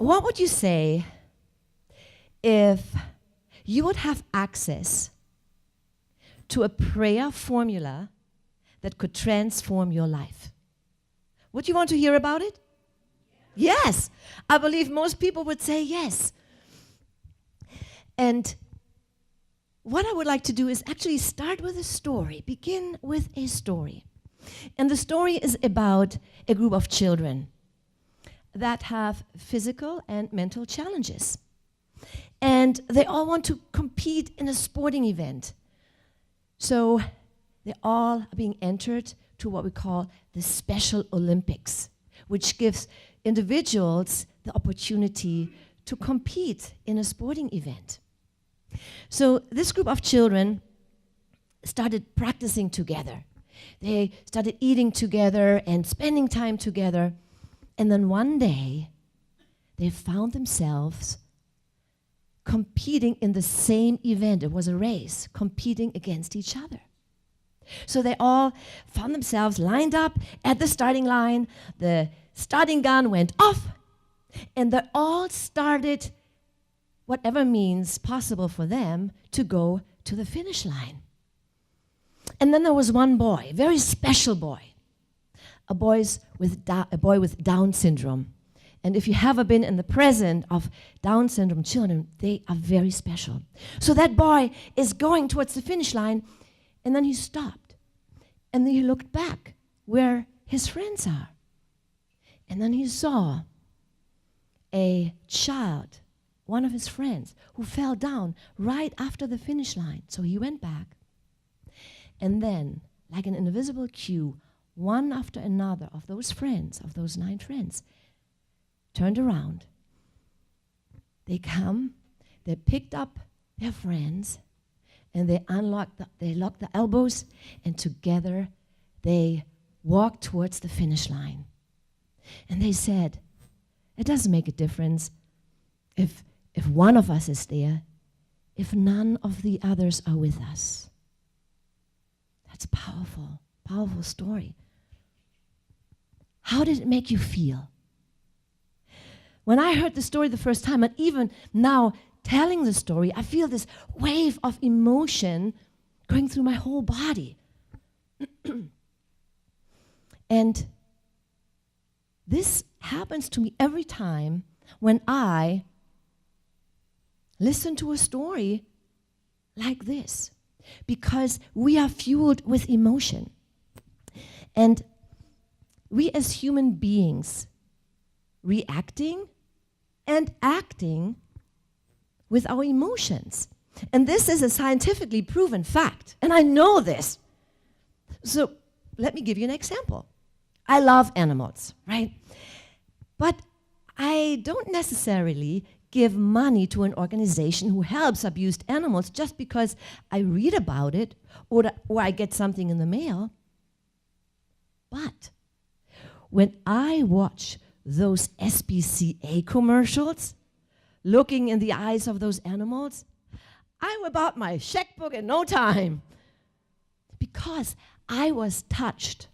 What would you say if you would have access to a prayer formula that could transform your life? Would you want to hear about it? Yes. I believe most people would say yes. And what I would like to do is actually start with a story, begin with a story. And the story is about a group of children that have physical and mental challenges. And they all want to compete in a sporting event. So they all are being entered to what we call the Special Olympics, which gives individuals the opportunity to compete in a sporting event. So this group of children started practicing together. They started eating together and spending time together. And then one day, they found themselves competing in the same event. It was a race, competing against each other. So they all found themselves lined up at the starting line. The starting gun went off, and they all started, whatever means possible for them, to go to the finish line. And then there was one boy, a very special boy, a boy with Down syndrome. And if you have been in the presence of Down syndrome children, they are very special. So that boy is going towards the finish line, and then he stopped. And then he looked back where his friends are. And then he saw a child, one of his friends, who fell down right after the finish line. So he went back. And then, like an invisible cue, one after another of those friends, of those 9 friends, turned around. They come, they picked up their friends, and they locked the elbows, and together they walked towards the finish line. And they said, it doesn't make a difference if one of us is there, if none of the others are with us. That's a powerful, powerful story. How did it make you feel? When I heard the story the first time, and even now telling the story, I feel this wave of emotion going through my whole body. And this happens to me every time when I listen to a story like this, because we are fueled with emotion. And we as human beings, reacting and acting with our emotions. And this is a scientifically proven fact, and I know this. So let me give you an example. I love animals, right? But I don't necessarily give money to an organization who helps abused animals just because I read about it or I get something in the mail. But when I watch those SPCA commercials, looking in the eyes of those animals, I whip out my checkbook in no time, because I was touched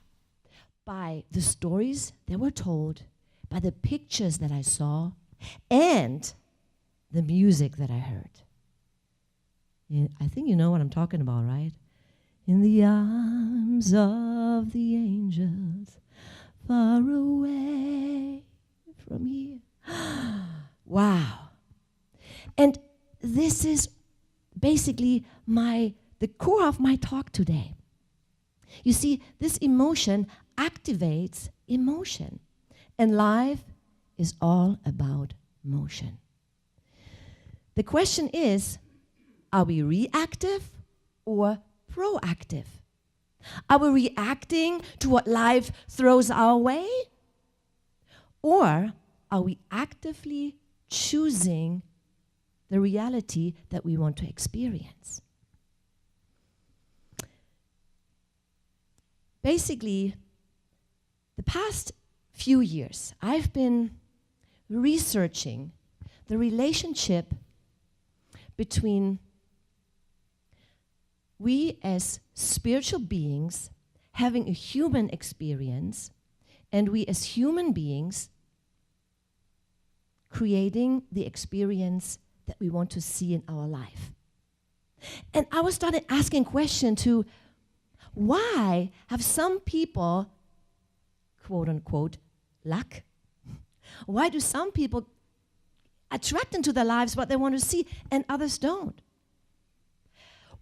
by the stories that were told, by the pictures that I saw, and the music that I heard. I think you know what I'm talking about, right? In the arms of the angels, far away from here. Wow. And this is basically the core of my talk today. You see, this emotion activates emotion. And life is all about motion. The question is, are we reactive or proactive? Are we reacting to what life throws our way? Or are we actively choosing the reality that we want to experience? Basically, the past few years, I've been researching the relationship between we as spiritual beings having a human experience and we as human beings creating the experience that we want to see in our life. And I was started asking questions to why have some people, quote unquote, luck? Why do some people attract into their lives what they want to see and others don't?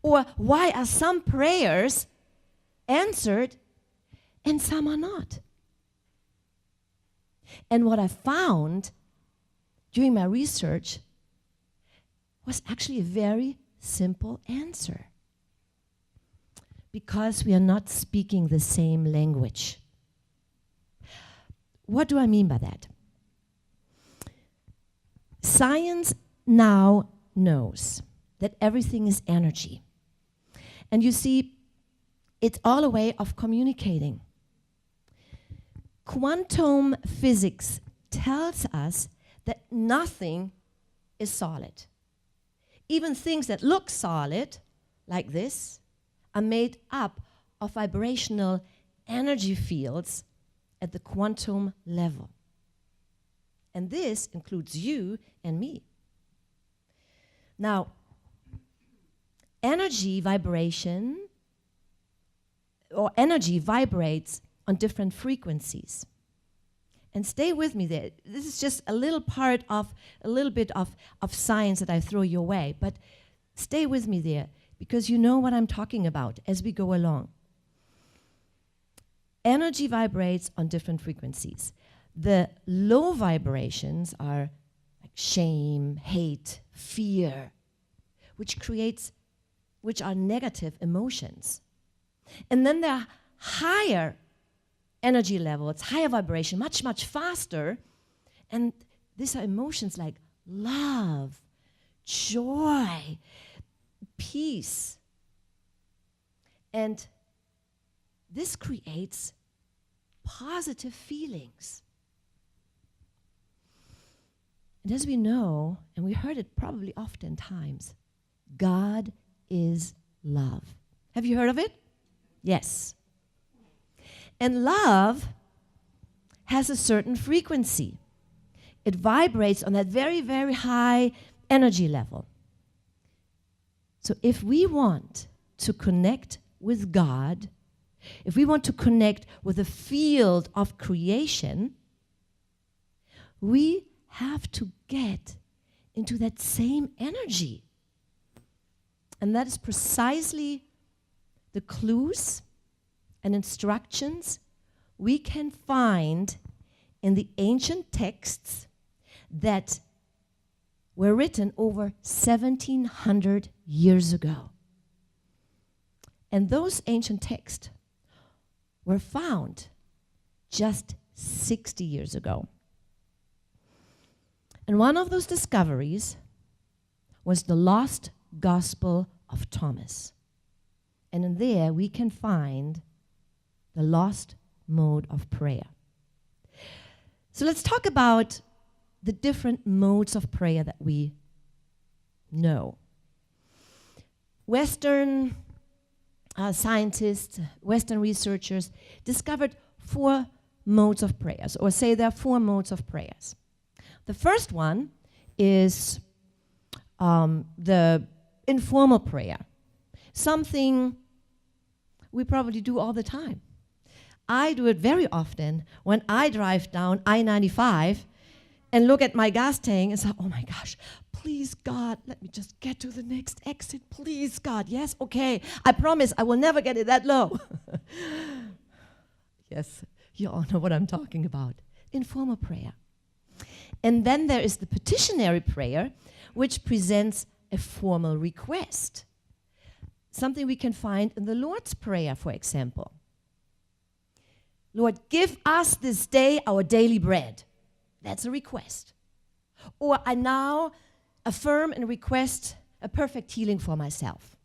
Or why are some prayers answered and some are not? And what I found during my research was actually a very simple answer. Because we are not speaking the same language. What do I mean by that? Science now knows that everything is energy. And you see, it's all a way of communicating. Quantum physics tells us that nothing is solid. Even things that look solid, like this, are made up of vibrational energy fields at the quantum level. And this includes you and me. Now, energy vibration, or energy vibrates on different frequencies. And stay with me there. This is just a little part of, a little bit of science that I throw your way. But stay with me there, because you know what I'm talking about as we go along. Energy vibrates on different frequencies. The low vibrations are like shame, hate, fear, which are negative emotions. And then there are higher energy levels, higher vibration, much, much faster. And these are emotions like love, joy, peace. And this creates positive feelings. And as we know, and we heard it probably oftentimes, God is love. Have you heard of it? Yes. And love has a certain frequency. It vibrates on that very, very high energy level. So if we want to connect with God, if we want to connect with the field of creation, we have to get into that same energy. And that is precisely the clues and instructions we can find in the ancient texts that were written over 1700 years ago. And those ancient texts were found just 60 years ago. And one of those discoveries was the lost Gospel of Thomas. And in there we can find the lost mode of prayer. So let's talk about the different modes of prayer that we know. Western scientists, Western researchers discovered 4 modes of prayers, or say there are 4 modes of prayers. The first one is the informal prayer, something we probably do all the time. I do it very often when I drive down I-95 and look at my gas tank and say, oh my gosh, please God, let me just get to the next exit, please God. Yes, okay, I promise I will never get it that low. Yes, you all know what I'm talking about. Informal prayer. And then there is the petitionary prayer, which presents a formal request. Something we can find in the Lord's Prayer, for example. Lord, give us this day our daily bread. That's a request. Or I now affirm and request a perfect healing for myself.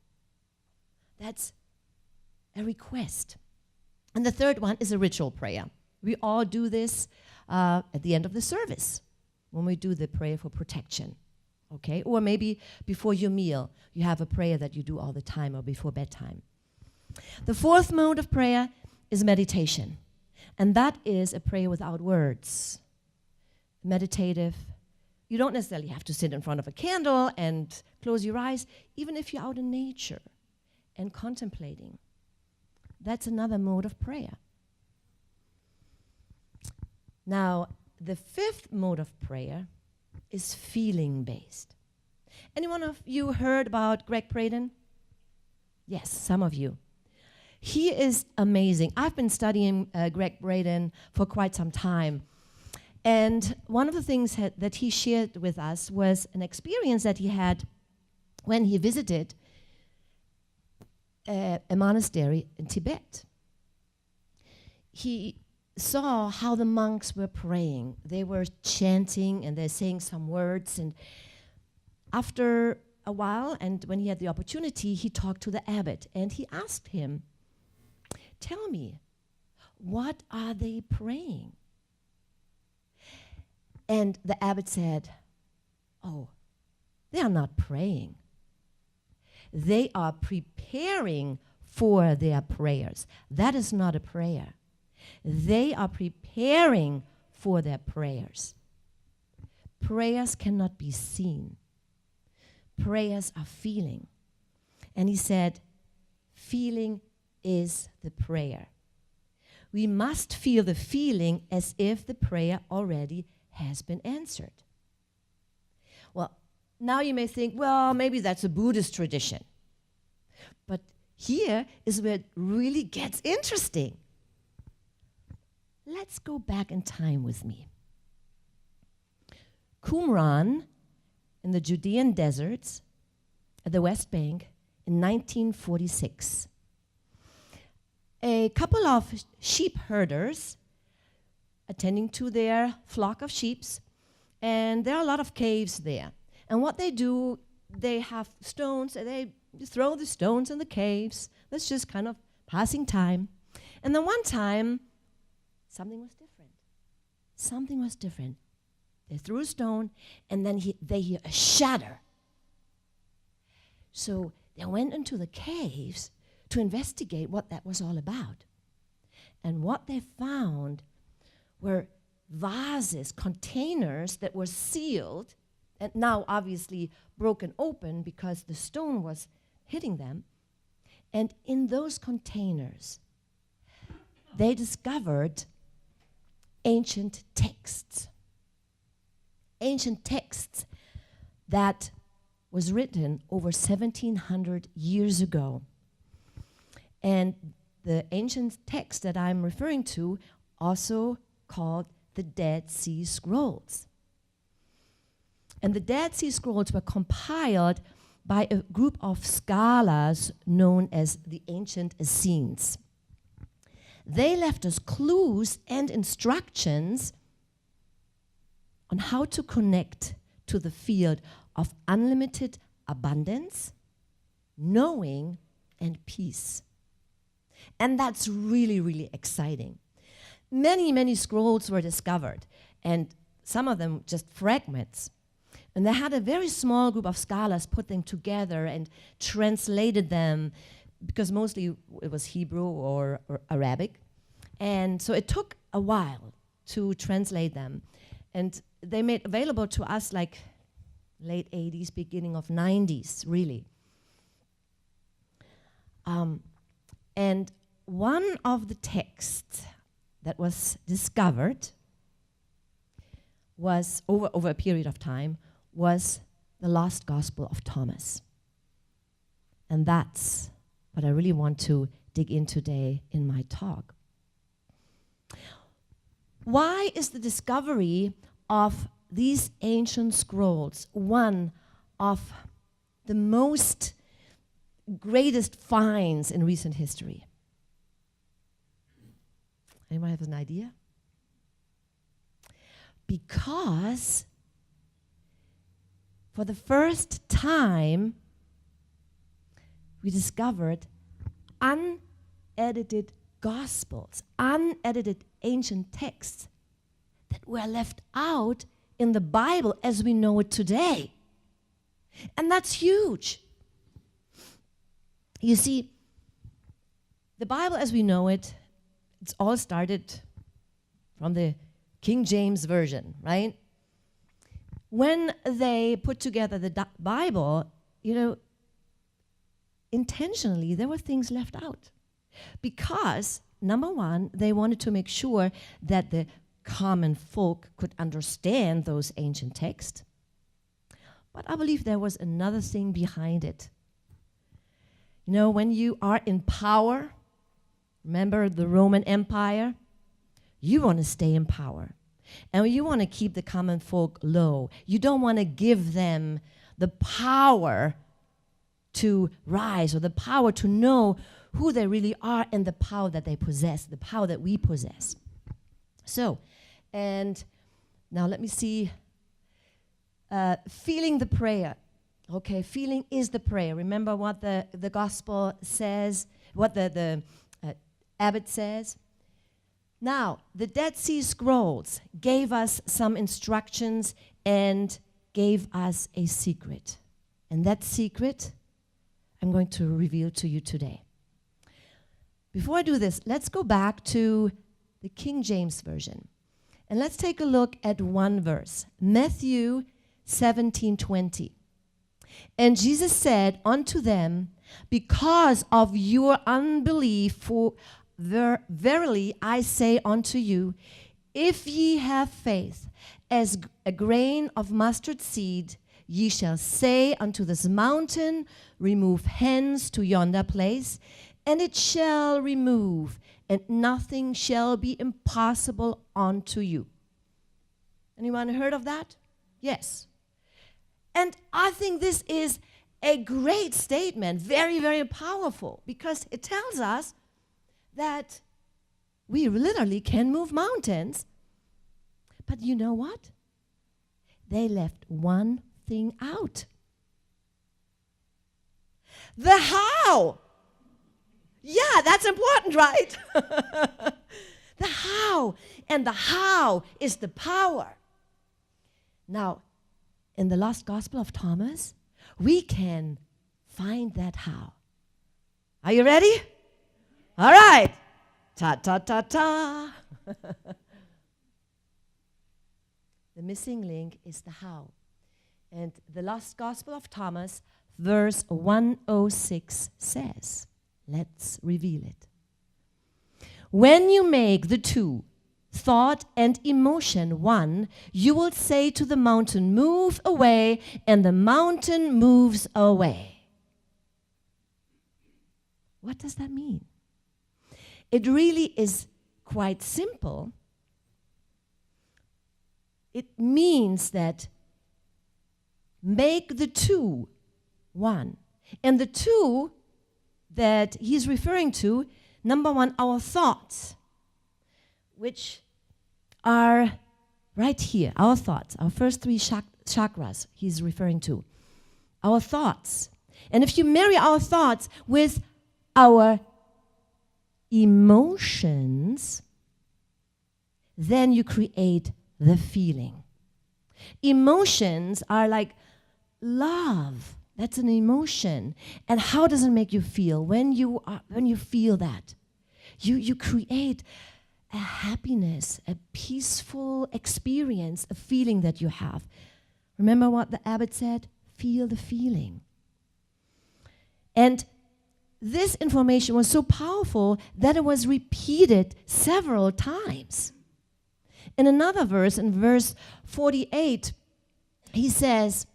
That's a request. And the third one is a ritual prayer. We all do this at the end of the service when we do the prayer for protection. Okay? Or maybe before your meal, you have a prayer that you do all the time, or before bedtime. The fourth mode of prayer is meditation. And that is a prayer without words. Meditative you don't necessarily have to sit in front of a candle and close your eyes. Even if you're out in nature and contemplating, that's another mode of prayer. Now, the fifth mode of prayer is feeling-based. Anyone of you heard about Greg Braden? Yes, some of you. He is amazing. I've been studying Greg Braden for quite some time. And one of the things that he shared with us was an experience that he had when he visited a monastery in Tibet. He saw how the monks were praying. They were chanting and they're saying some words. And after a while, and when he had the opportunity, he talked to the abbot and he asked him, "Tell me, what are they praying?" And the abbot said, "Oh, they are not praying. They are preparing for their prayers. That is not a prayer. They are preparing for their prayers. Prayers cannot be seen. Prayers are feeling." And he said, feeling is the prayer. We must feel the feeling as if the prayer already has been answered. Well, now you may think, well, maybe that's a Buddhist tradition. But here is where it really gets interesting. Let's go back in time with me. Qumran in the Judean deserts at the West Bank in 1946. A couple of sheep herders attending to their flock of sheep, and there are a lot of caves there. And what they do, they have stones, and they throw the stones in the caves. That's just kind of passing time. And then one time, something was different. Something was different. They threw a stone, and then they hear a shatter. So they went into the caves to investigate what that was all about. And what they found were vases, containers that were sealed, and now obviously broken open because the stone was hitting them. And in those containers, they discovered ancient texts. Ancient texts that was written over 1,700 years ago. And the ancient text that I'm referring to also called the Dead Sea Scrolls. And the Dead Sea Scrolls were compiled by a group of scholars known as the ancient Essenes. They left us clues and instructions on how to connect to the field of unlimited abundance, knowing, and peace. And that's really, really exciting. Many, many scrolls were discovered, and some of them just fragments. And they had a very small group of scholars put them together and translated them, because mostly it was Hebrew or Arabic. And so it took a while to translate them. And they made available to us like late 80s, beginning of 90s, really. And one of the texts that was discovered was, over a period of time, was the Lost Gospel of Thomas. And that's what I really want to dig in today in my talk. Why is the discovery of these ancient scrolls one of the most greatest finds in recent history? Anyone have an idea? Because for the first time, we discovered unedited gospels, unedited ancient texts that were left out in the Bible as we know it today. And that's huge. You see, the Bible as we know it, it's all started from the King James Version, right? when they put together the Bible, intentionally there were things left out. Because, number one, they wanted to make sure that the common folk could understand those ancient texts. But I believe there was another thing behind it. When you are in power, remember the Roman Empire? You want to stay in power. And you want to keep the common folk low. You don't want to give them the power to rise or the power to know who they really are and the power that they possess, the power that we possess. So, and now let me see. Feeling the prayer. Okay, feeling is the prayer. Remember what the gospel says, what the abbot says? Now, the Dead Sea Scrolls gave us some instructions and gave us a secret. And that secret I'm going to reveal to you today. Before I do this, let's go back to the King James Version. And let's take a look at one verse, Matthew 17:20. And Jesus said unto them, because of your unbelief, for verily I say unto you, if ye have faith as a grain of mustard seed, ye shall say unto this mountain, remove hence to yonder place, and it shall remove, and nothing shall be impossible unto you. Anyone heard of that? Yes. And I think this is a great statement, very, very powerful, because it tells us that we literally can move mountains. But you know what? They left one thing out. The how. Yeah, that's important, right? The how. And the how is the power. Now, in the last Gospel of Thomas, we can find that how. Are you ready? All right. Ta ta ta ta. The missing link is the how. And the last Gospel of Thomas, verse 106 says, let's reveal it. When you make the two, thought and emotion, one, you will say to the mountain, move away, and the mountain moves away. What does that mean? It really is quite simple. It means that make the two one. And the two that he's referring to, number one, our thoughts, which are right here, our thoughts, our first three chakras he's referring to. Our thoughts. And if you marry our thoughts with our emotions, then you create the feeling. Emotions are like love. That's an emotion. And how does it make you feel? When you feel that, you create a happiness, a peaceful experience, a feeling that you have. Remember what the abbot said? Feel the feeling. And this information was so powerful that it was repeated several times. In another verse, in verse 48, he says,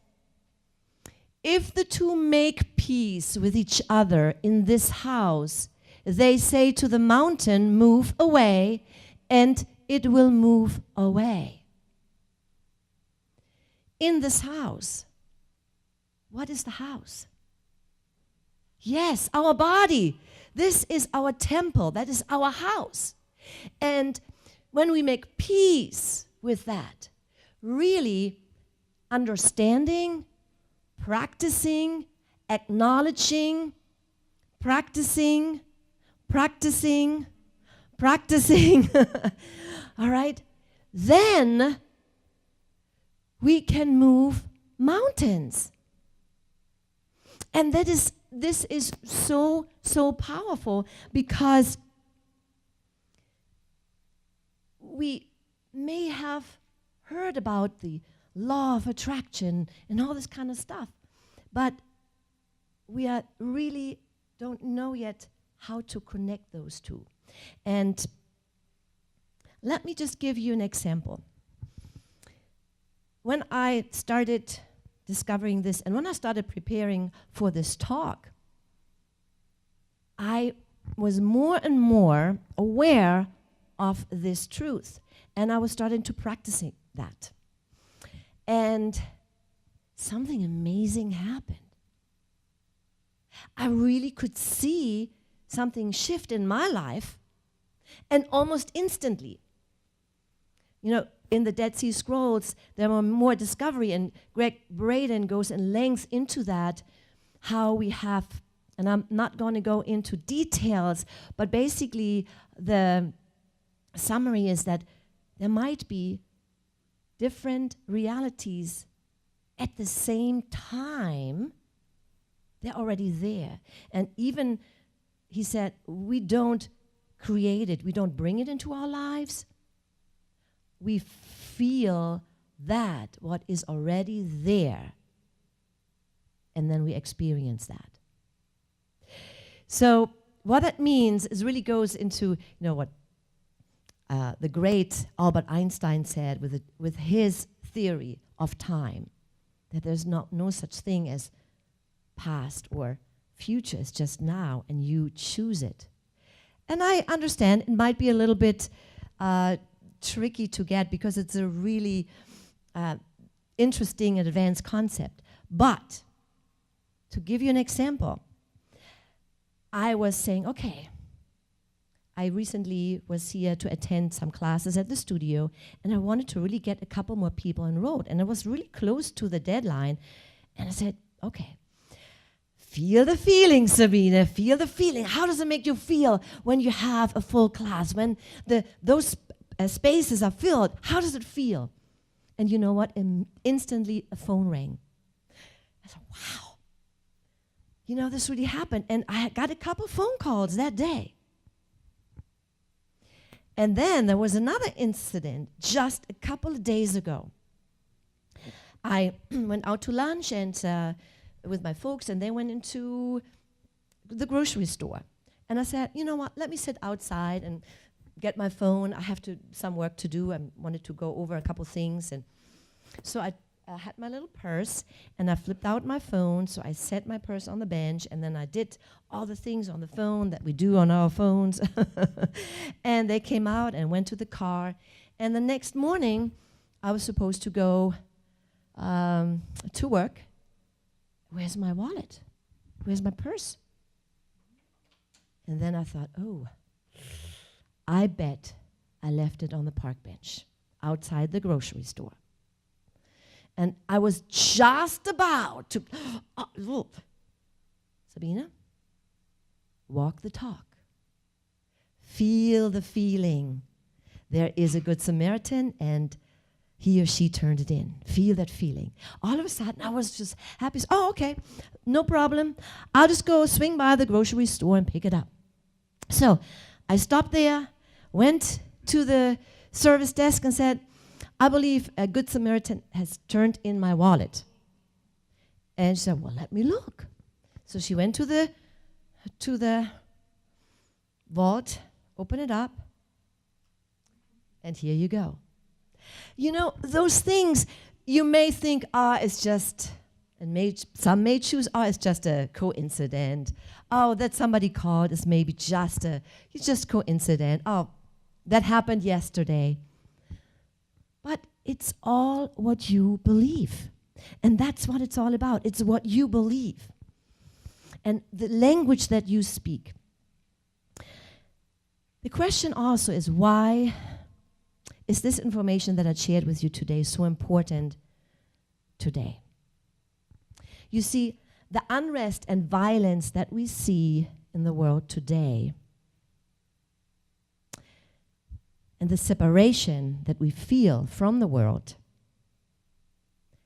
if the two make peace with each other in this house, they say to the mountain, move away, and it will move away. In this house, what is the house? Yes, our body. This is our temple. That is our house. And when we make peace with that, really understanding, practicing, acknowledging, practicing, all right, then we can move mountains. And this is so powerful, because we may have heard about the law of attraction and all this kind of stuff. But we are really don't know yet how to connect those two. And let me just give you an example. When I started discovering this, and when I started preparing for this talk, I was more and more aware of this truth, and I was starting to practicing that. And something amazing happened. I really could see something shift in my life, and almost instantly. You know, in the Dead Sea Scrolls, there were more discovery, and Greg Braden goes in length into that, how we have, and I'm not going to go into details, but basically the summary is that there might be different realities at the same time. They're already there. And even, he said, we don't create it. We don't bring it into our lives. We feel that, what is already there. And then we experience that. So what that means is really goes into, you know, what the great Albert Einstein said with his theory of time, that there's no such thing as past or future, it's just now, and you choose it. And I understand it might be a little bit tricky to get, because it's a really interesting and advanced concept. But to give you an example, I was saying, okay, I recently was here to attend some classes at the studio, and I wanted to really get a couple more people enrolled, and I was really close to the deadline, and I said, okay, feel the feeling, Sabine, feel the feeling. How does it make you feel when you have a full class, when those spaces are filled? How does it feel? And you know what? Instantly a phone rang. I said, wow. You know, this really happened. And I got a couple phone calls that day. And then there was another incident just a couple of days ago. I went out to lunch and with my folks, and they went into the grocery store. And I said, you know what, let me sit outside and get my phone. I have some work to do. I wanted to go over a couple things. And so I had my little purse, and I flipped out my phone. So I set my purse on the bench, and then I did all the things on the phone that we do on our phones. And they came out and went to the car. And the next morning, I was supposed to go to work. Where's my wallet? Where's my purse? And then I thought, oh, I bet I left it on the park bench outside the grocery store. And I was just about to, Sabine, walk the talk. Feel the feeling. There is a good Samaritan, and he or she turned it in. Feel that feeling. All of a sudden, I was just happy. Oh, okay, no problem. I'll just go swing by the grocery store and pick it up. So I stopped there, went to the service desk and said, I believe a good Samaritan has turned in my wallet. And she said, well, let me look. So she went to the vault, opened it up, and here you go. You know, those things you may think, it's just, and some may choose, it's just a coincidence. Oh, that somebody called is maybe it's just coincidence. Oh, that happened yesterday. But it's all what you believe. And that's what it's all about. It's what you believe. And the language that you speak. The question also is, why is this information that I shared with you today so important today? You see, the unrest and violence that we see in the world today, and the separation that we feel from the world,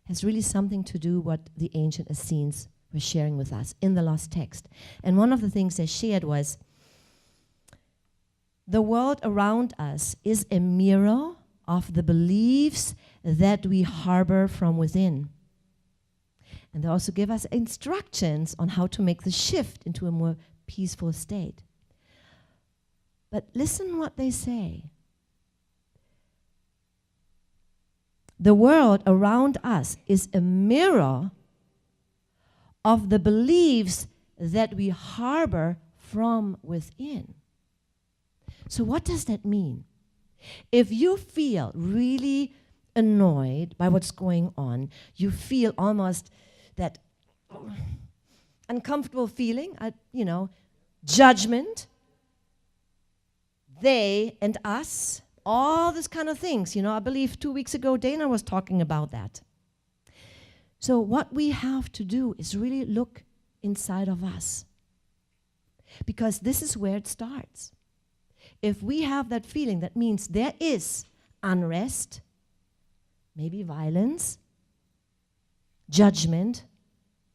has really something to do what the ancient Essenes were sharing with us in the lost text. And one of the things they shared was, the world around us is a mirror of the beliefs that we harbor from within. And they also give us instructions on how to make the shift into a more peaceful state. But listen what they say. The world around us is a mirror of the beliefs that we harbor from within. So what does that mean? If you feel really annoyed by what's going on, you feel almost that uncomfortable feeling, judgment, they and us, all this kind of things. I believe 2 weeks ago Dana was talking about that. So what we have to do is really look inside of us, because this is where it starts. If we have that feeling, that means there is unrest, maybe violence, judgment,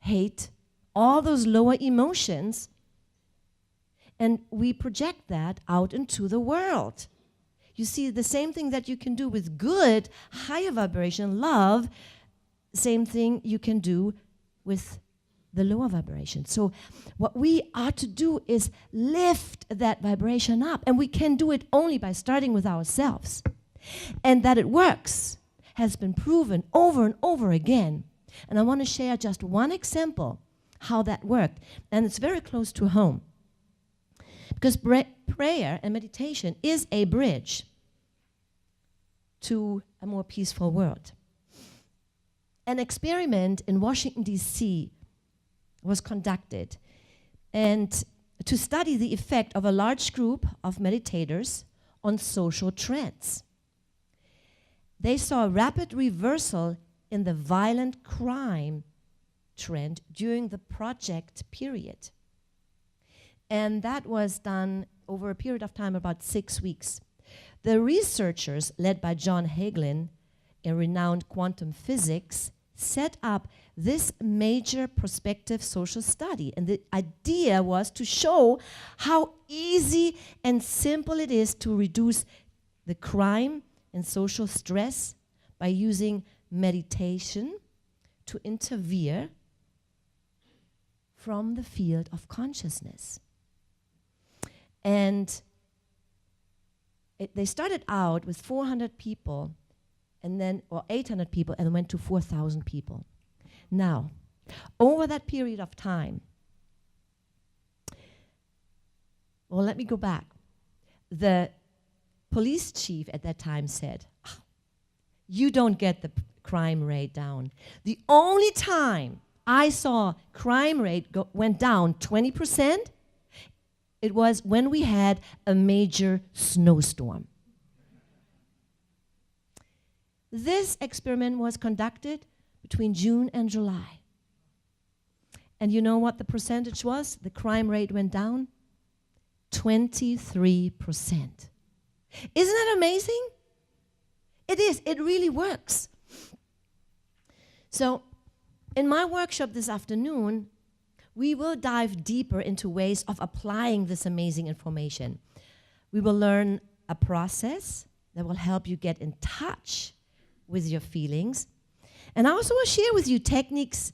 hate, all those lower emotions, and we project that out into the world. You see, the same thing that you can do with good, higher vibration, love, same thing you can do with the lower vibration. So what we are to do is lift that vibration up, and we can do it only by starting with ourselves. And that it works has been proven over and over again. And I want to share just one example how that worked, and it's very close to home. Because prayer and meditation is a bridge to a more peaceful world. An experiment in Washington, D.C. was conducted, and to study the effect of a large group of meditators on social trends. They saw a rapid reversal in the violent crime trend during the project period. And that was done over a period of time, about 6 weeks. The researchers, led by John Hagelin, a renowned quantum physics, set up this major prospective social study. And the idea was to show how easy and simple it is to reduce the crime and social stress by using meditation to intervene from the field of consciousness. And they started out with 400 people, and then, or 800 people, and went to 4,000 people. Now, over that period of time, well, let me go back. The police chief at that time said, you don't get the crime rate down. The only time I saw crime rate went down 20%, it was when we had a major snowstorm. This experiment was conducted between June and July. And you know what the percentage was? The crime rate went down 23%. Isn't that amazing? It is. It really works. So in my workshop this afternoon, we will dive deeper into ways of applying this amazing information. We will learn a process that will help you get in touch with your feelings. And I also will share with you techniques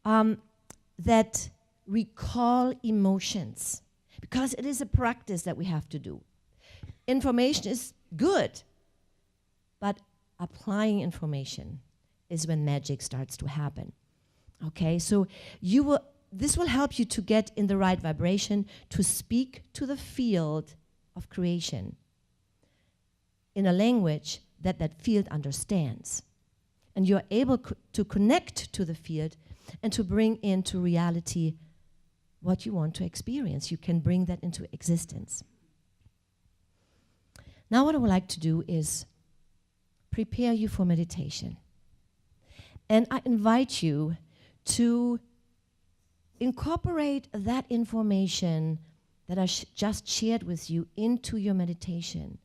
that recall emotions, because it is a practice that we have to do. Information is good, but applying information is when magic starts to happen. Okay, so this will help you to get in the right vibration, to speak to the field of creation in a language that field understands. And you're able to connect to the field and to bring into reality what you want to experience. You can bring that into existence. Now what I would like to do is prepare you for meditation. And I invite you to incorporate that information that I just shared with you into your meditation.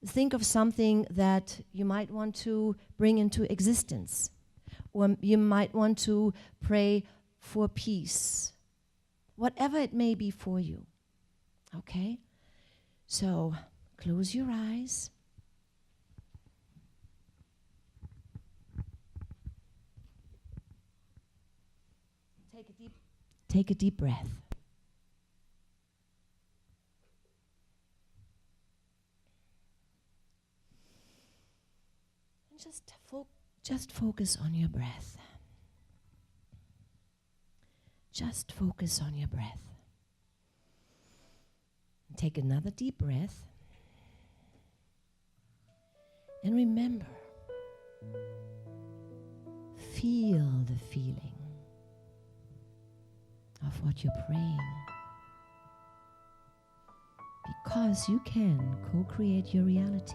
Think of something that you might want to bring into existence, or you might want to pray for peace, whatever it may be for you. Okay? So close your eyes. take a deep breath. And just focus on your breath. Just focus on your breath. And take another deep breath. And remember, feel the feeling of what you're praying. Because you can co-create your reality.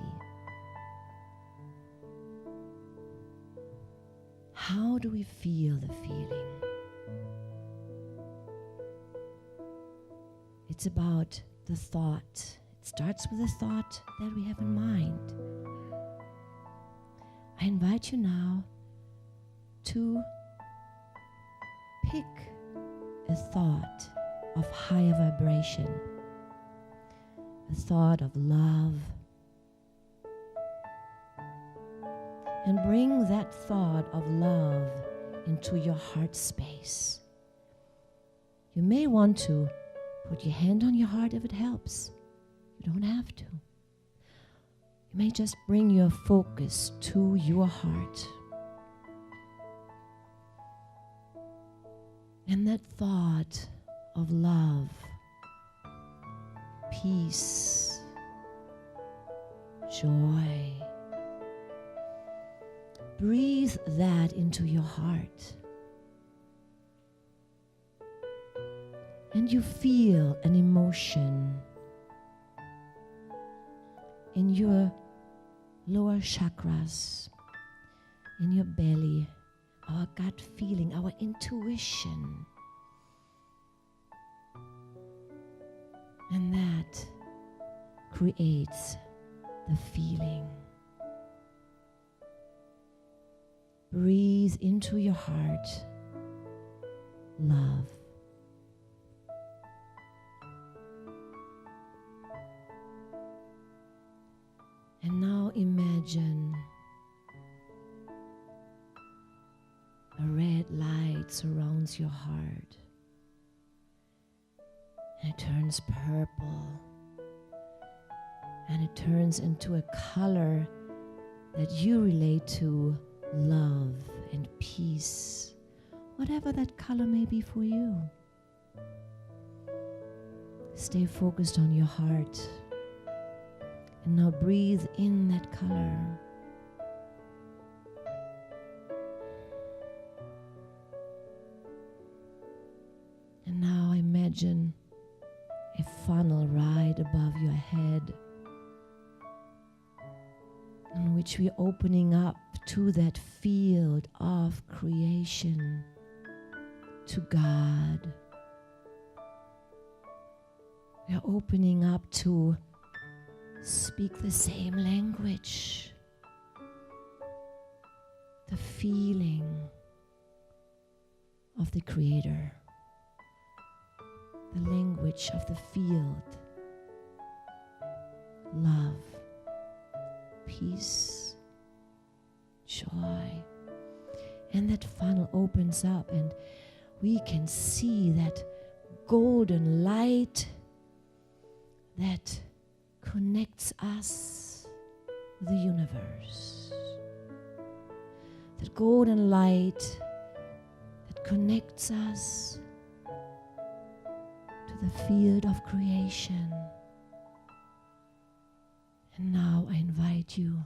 How do we feel the feeling? It's about the thought. It starts with a thought that we have in mind. I invite you now to pick a thought of higher vibration, a thought of love, and bring that thought of love into your heart space. You may want to put your hand on your heart if it helps. You don't have to. You may just bring your focus to your heart. And that thought of love, peace, joy, breathe that into your heart. And you feel an emotion in your lower chakras, in your belly, our gut feeling, our intuition. And that creates the feeling. Breathe into your heart, love. And now imagine a red light surrounds your heart. And it turns purple. And it turns into a color that you relate to love and peace, whatever that color may be for you. Stay focused on your heart. And now breathe in that color. And now imagine a funnel right above your head, in which we're opening up to that field of creation, to God. We're opening up to speak the same language, the feeling of the Creator, the language of the field, love, peace, joy. And that funnel opens up and we can see that golden light that connects us with the universe. That golden light that connects us to the field of creation. And now I invite you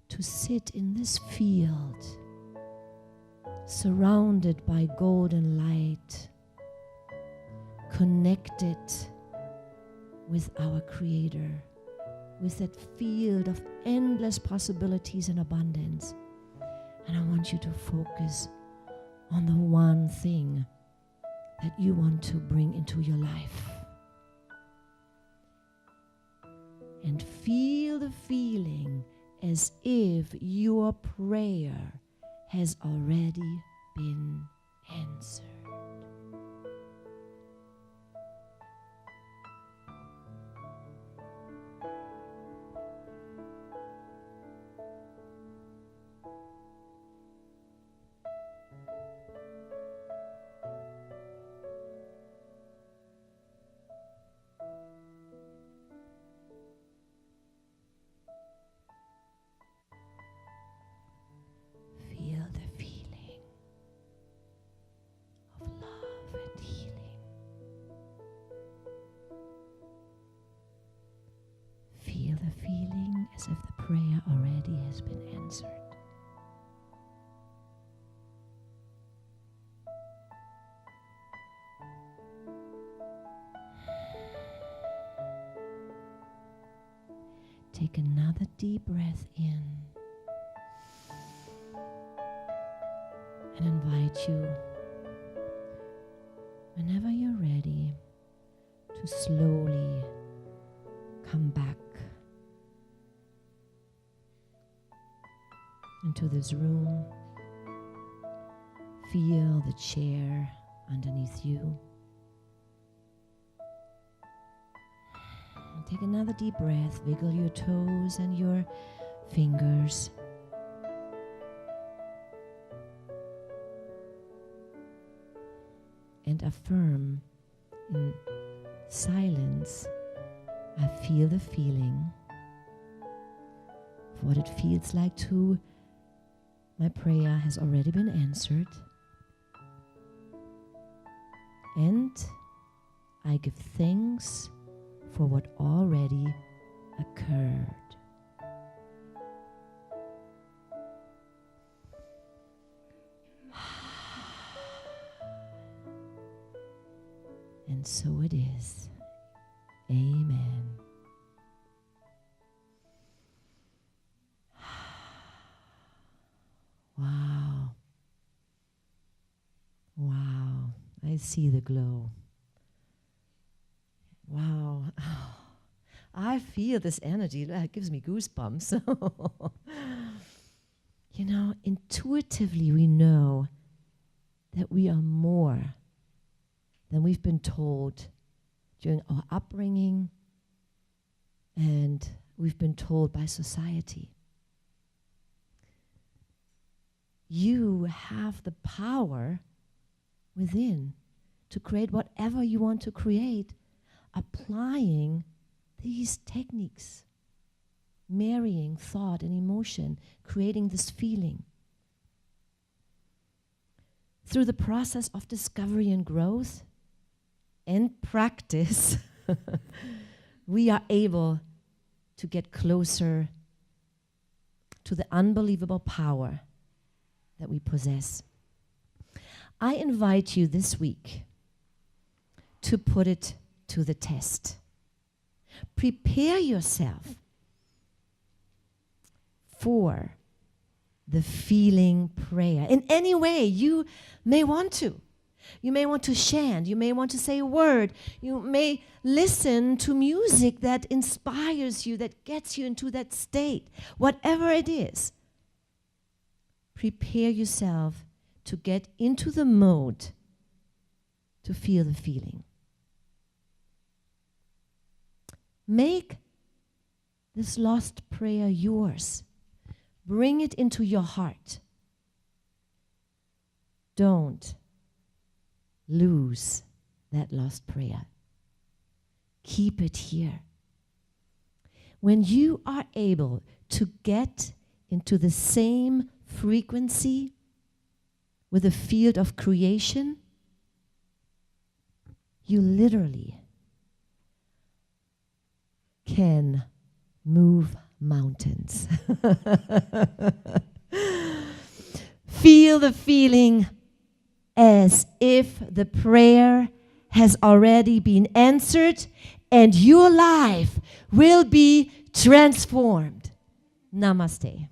to sit in this field, surrounded by golden light, connected with our Creator, with that field of endless possibilities and abundance. And I want you to focus on the one thing that you want to bring into your life. And feel the feeling as if your prayer has already been answered. prayer already has been answered. Take another deep breath in and invite you, whenever you're ready, to slowly come back into this room. Feel the chair underneath you. Take another deep breath, wiggle your toes and your fingers. And affirm in silence, I feel the feeling of what it feels like to, my prayer has already been answered. And I give thanks for what already occurred. And so it is. Amen. Wow. Wow. I see the glow. Wow. I feel this energy. That gives me goosebumps. You know, intuitively we know that we are more than we've been told during our upbringing and we've been told by society. You have the power within to create whatever you want to create, applying these techniques, marrying thought and emotion, creating this feeling. Through the process of discovery and growth and practice, we are able to get closer to the unbelievable power that we possess. I invite you this week to put it to the test. Prepare yourself for the feeling prayer in any way you may want to. You may want to chant, you may want to say a word, you may listen to music that inspires you, that gets you into that state. Whatever it is, prepare yourself to get into the mode to feel the feeling. Make this lost prayer yours. Bring it into your heart. Don't lose that lost prayer. Keep it here. When you are able to get into the same frequency with the field of creation, you literally can move mountains. Feel the feeling as if the prayer has already been answered and your life will be transformed. Namaste.